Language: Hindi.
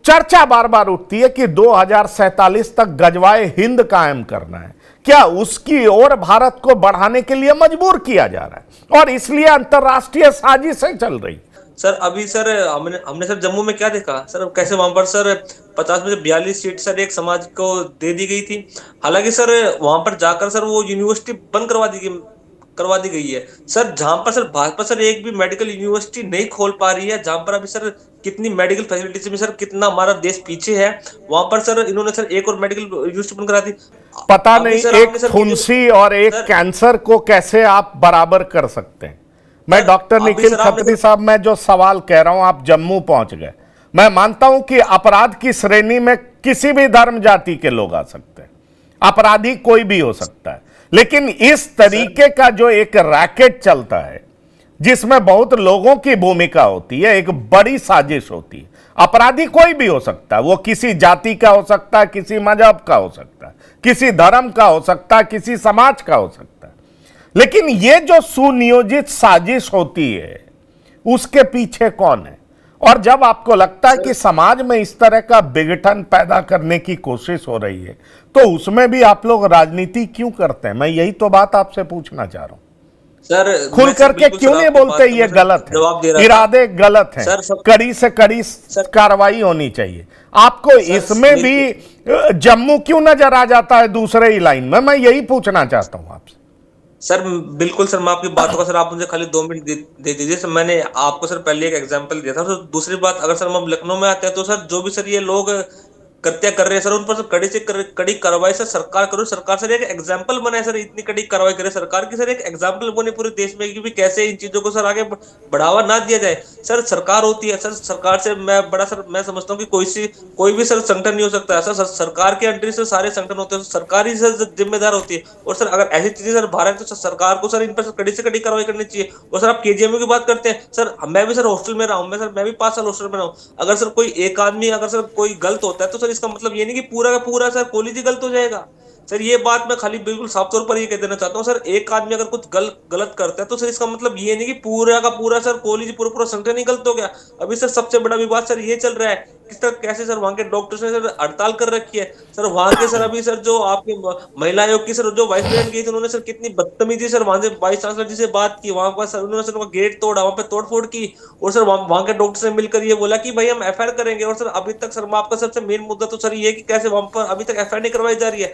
चर्चा बार बार उठती है कि 2047 तक गजवाए हिंद कायम करना है। क्या उसकी ओर भारत को बढ़ाने के लिए मजबूर किया जा रहा है और इसलिए अंतरराष्ट्रीय साजिशें चल रही। सर अभी सर हमने हमने सर जम्मू में क्या देखा सर, कैसे वहां पर सर 50 में से 42 सीट सर एक समाज को दे दी गई थी। हालांकि सर वहां पर जाकर सर वो यूनिवर्सिटी बंद करवा दी गई है सर, जहां पर सर भाजपा सर एक भी मेडिकल यूनिवर्सिटी नहीं खोल पा रही है, जहां पर अभी सर कितनी मेडिकल फैसिलिटीज में सर कितना हमारा देश पीछे है, वहां पर सर इन्होंने सर एक और मेडिकल यूनिवर्सिटी बंद करा दी। पता अभी नहीं सर एक आपने सर फुंसी और एक सर कैंसर को कैसे आप बराबर कर सकते हैं। मैं सर डॉक्टर अभी निखिल सर आपने खत्री सर साहब, मैं जो सवाल कह रहा हूं, आप जम्मू पहुंच गए। मैं मानता हूं कि अपराध की श्रेणी में किसी भी धर्म जाति के लोग आ सकते हैं, अपराधी कोई भी हो सकता है, लेकिन इस सर तरीके का जो एक रैकेट चलता है जिसमें बहुत लोगों की भूमिका होती है, एक बड़ी साजिश होती है। अपराधी कोई भी हो सकता है, वो किसी जाति का हो सकता है, किसी मजहब का हो सकता है, किसी धर्म का हो सकता है, किसी समाज का हो सकता है, लेकिन ये जो सुनियोजित साजिश होती है उसके पीछे कौन है। और जब आपको लगता है कि सर समाज में इस तरह का विघटन पैदा करने की कोशिश हो रही है, तो उसमें भी आप लोग राजनीति क्यों करते हैं। मैं यही तो बात आपसे पूछना चाह रहा हूं। सर खुल मैं सर करके बिल्कुल क्यों सर नहीं आपकी बोलते बात का ये मैं सर गलत है, जवाब दे रहा था। इरादे गलत हैं, सर सब कड़ी से कड़ी सर कार्रवाई होनी चाहिए। आपको सर इसमें भी मेरी जम्मू क्यों नजर आ जाता है दूसरे ही लाइन में। मैं यही पूछना चाहता हूं आपसे। सर बिल्कुल सर मैं आपकी बातों का सर आप मुझे खाली 2 मिनट दे दीजिए सर। मैंने आपको सर पहले एक एग्जांपल दिया था। सर दूसरी बात, अगर सर हम लखनऊ में आते हैं तो सर जो भी सर ये लोग कृत्य कर रहे हैं सर उन पर सर कड़ी कार्रवाई सर सरकार करो। सरकार सर एक एग्जाम्पल बनाए सर, इतनी कड़ी कार्रवाई करे सरकार की सर एक एग्जाम्पल बने पूरे देश में कि भी कैसे इन चीजों को सर आगे बढ़ावा ना दिया जाए। सर सरकार होती है सर, सरकार से मैं बड़ा सर मैं समझता हूँ कि कोई भी सर संगठन नहीं हो सकता है सर, सरकार के अंडर से सारे संगठन होते हैं, सरकार ही सर जिम्मेदार होती है। और सर अगर ऐसी चीजें सर भारत तो सर सरकार को सर इन पर कड़ी से कड़ी कार्रवाई करनी चाहिए। और सर आप केजीएमयू की बात करते हैं सर, मैं भी सर हॉस्टल में रहा हूँ, मैं भी 5 साल हॉस्टल में रहा हूँ। अगर सर कोई एक आदमी अगर सर कोई गलत होता है तो सर इसका मतलब ये नहीं कि पूरा का पूरा सर कॉलेज ही गलत हो जाएगा। सर ये बात मैं खाली बिल्कुल साफ तौर पर ये कह देना चाहता हूँ सर, एक आदमी अगर कुछ गलत करता है तो सर इसका मतलब ये नहीं कि पूरा का पूरा सर कॉलेज पूरा पूरा संगठन ही गलत हो गया। अभी सर सबसे बड़ा विवाद सर ये चल रहा है किस तरह कैसे सर वहां के डॉक्टर्स ने सर हड़ताल कर रखी है। सर वहां के सर अभी सर जो आपके महिला आयोग की सर जो वाइस प्रेसिडेंट गई थी उन्होंने सर कितनी बदतमीजी सर वहां से वाइस चांसलर जी से बात की, वहां पर सर उन्होंने सर वहां गेट तोड़ा, वहां पे तोड़फोड़ की। और सर वहां के डॉक्टर ने मिलकर ये बोला कि भाई हम एफआईआर करेंगे। और सर अभी तक सर मैं आपका सबसे मेन मुद्दा तो सर ये कि कैसे वहां पर अभी तक एफआईआर नहीं करवाई जा रही है।